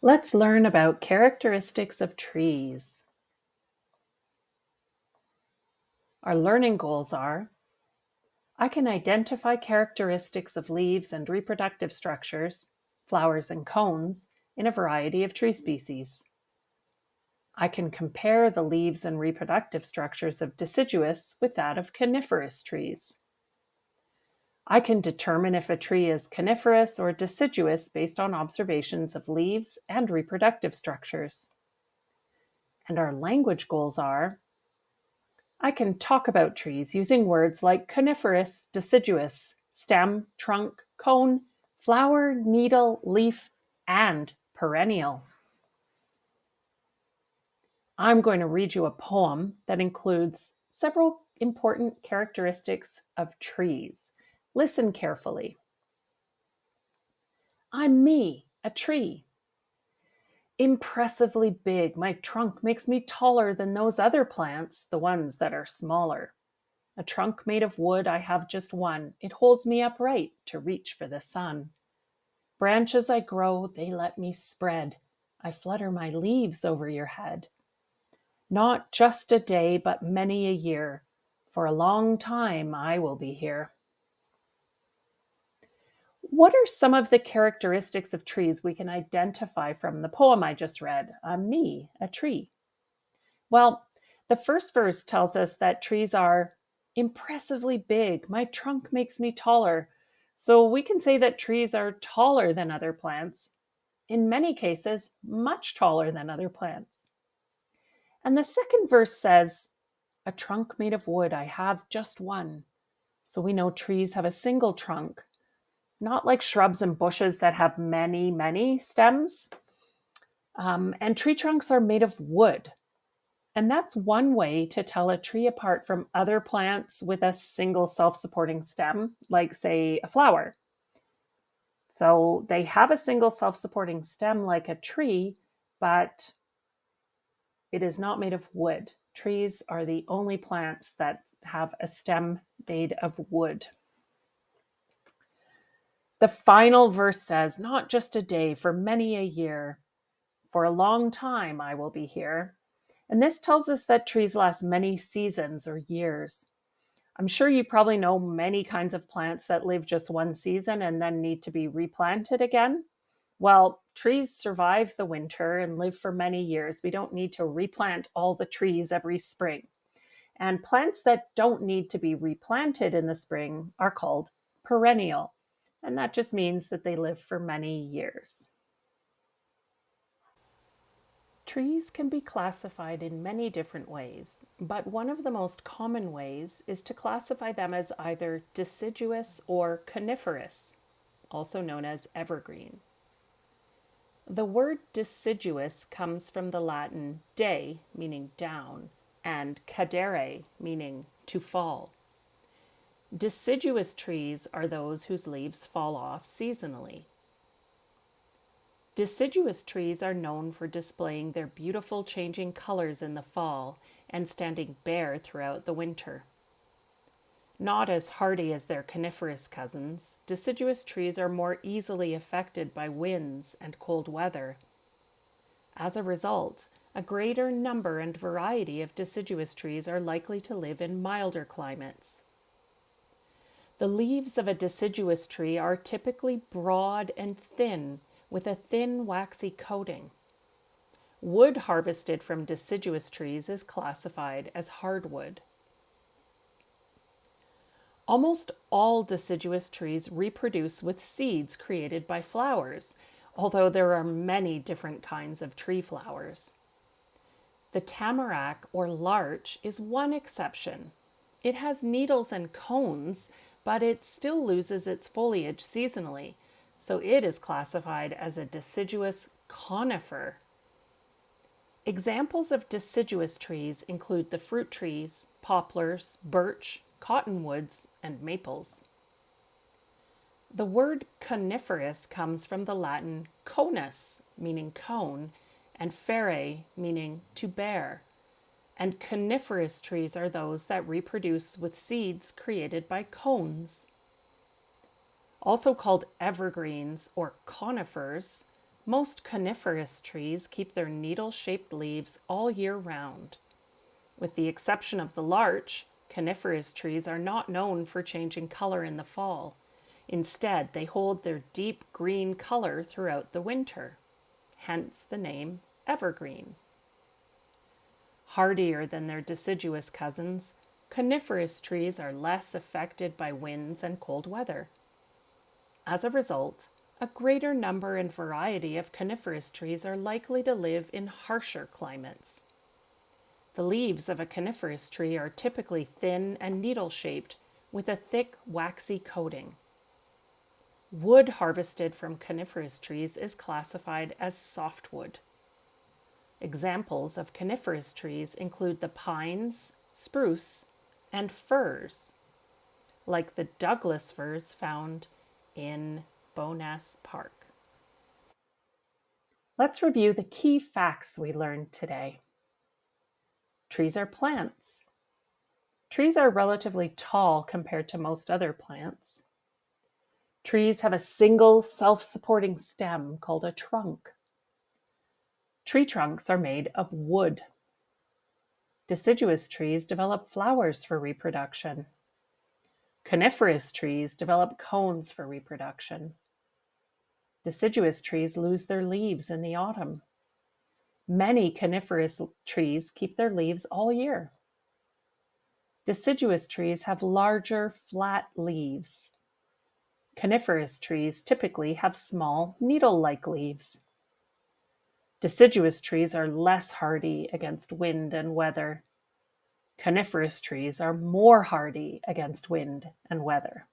Let's learn about characteristics of trees. Our learning goals are: I can identify characteristics of leaves and reproductive structures, flowers and cones, in a variety of tree species. I can compare the leaves and reproductive structures of deciduous with that of coniferous trees. I can determine if a tree is coniferous or deciduous based on observations of leaves and reproductive structures. And our language goals are: I can talk about trees using words like coniferous, deciduous, stem, trunk, cone, flower, needle, leaf, and perennial. I'm going to read you a poem that includes several important characteristics of trees. Listen carefully. I'm me, a tree. Impressively big, my trunk makes me taller than those other plants, the ones that are smaller. A trunk made of wood, I have just one. It holds me upright to reach for the sun. Branches I grow, they let me spread. I flutter my leaves over your head. Not just a day, but many a year. For a long time I will be here. What are some of the characteristics of trees we can identify from the poem I just read? Me, a tree. Well, the first verse tells us that trees are impressively big. My trunk makes me taller. So we can say that trees are taller than other plants. In many cases, much taller than other plants. And the second verse says, a trunk made of wood, I have just one. So we know trees have a single trunk, not like shrubs and bushes that have many, many stems. And tree trunks are made of wood. And that's one way to tell a tree apart from other plants with a single self-supporting stem, like, say, a flower. So they have a single self-supporting stem like a tree, but it is not made of wood. Trees are the only plants that have a stem made of wood. The final verse says, not just a day, for many a year. For a long time I will be here. And this tells us that trees last many seasons or years. I'm sure you probably know many kinds of plants that live just one season and then need to be replanted again. Well, trees survive the winter and live for many years. We don't need to replant all the trees every spring. And plants that don't need to be replanted in the spring are called perennial. And that just means that they live for many years. Trees can be classified in many different ways, but one of the most common ways is to classify them as either deciduous or coniferous, also known as evergreen. The word deciduous comes from the Latin de, meaning down, and cadere, meaning to fall. Deciduous trees are those whose leaves fall off seasonally. Deciduous trees are known for displaying their beautiful changing colors in the fall and standing bare throughout the winter. Not as hardy as their coniferous cousins, deciduous trees are more easily affected by winds and cold weather. As a result, a greater number and variety of deciduous trees are likely to live in milder climates. The leaves of a deciduous tree are typically broad and thin, with a thin waxy coating. Wood harvested from deciduous trees is classified as hardwood. Almost all deciduous trees reproduce with seeds created by flowers, although there are many different kinds of tree flowers. The tamarack or larch is one exception. It has needles and cones, but it still loses its foliage seasonally, so it is classified as a deciduous conifer. Examples of deciduous trees include the fruit trees, poplars, birch, cottonwoods, and maples. The word coniferous comes from the Latin conus, meaning cone, and fere, meaning to bear. And coniferous trees are those that reproduce with seeds created by cones. Also called evergreens or conifers, Most coniferous trees keep their needle-shaped leaves all year round. With the exception of the larch, coniferous trees are not known for changing color in the fall. Instead, they hold their deep green color throughout the winter, hence the name evergreen. Hardier than their deciduous cousins, coniferous trees are less affected by winds and cold weather. As a result, a greater number and variety of coniferous trees are likely to live in harsher climates. The leaves of a coniferous tree are typically thin and needle-shaped with a thick, waxy coating. Wood harvested from coniferous trees is classified as softwood. Examples of coniferous trees include the pines, spruce, and firs, like the Douglas firs found in Bowness Park. Let's review the key facts we learned today. Trees are plants. Trees are relatively tall compared to most other plants. Trees have a single self-supporting stem called a trunk. Tree trunks are made of wood. Deciduous trees develop flowers for reproduction. Coniferous trees develop cones for reproduction. Deciduous trees lose their leaves in the autumn. Many coniferous trees keep their leaves all year. Deciduous trees have larger, flat leaves. Coniferous trees typically have small, needle-like leaves. Deciduous trees are less hardy against wind and weather. Coniferous trees are more hardy against wind and weather.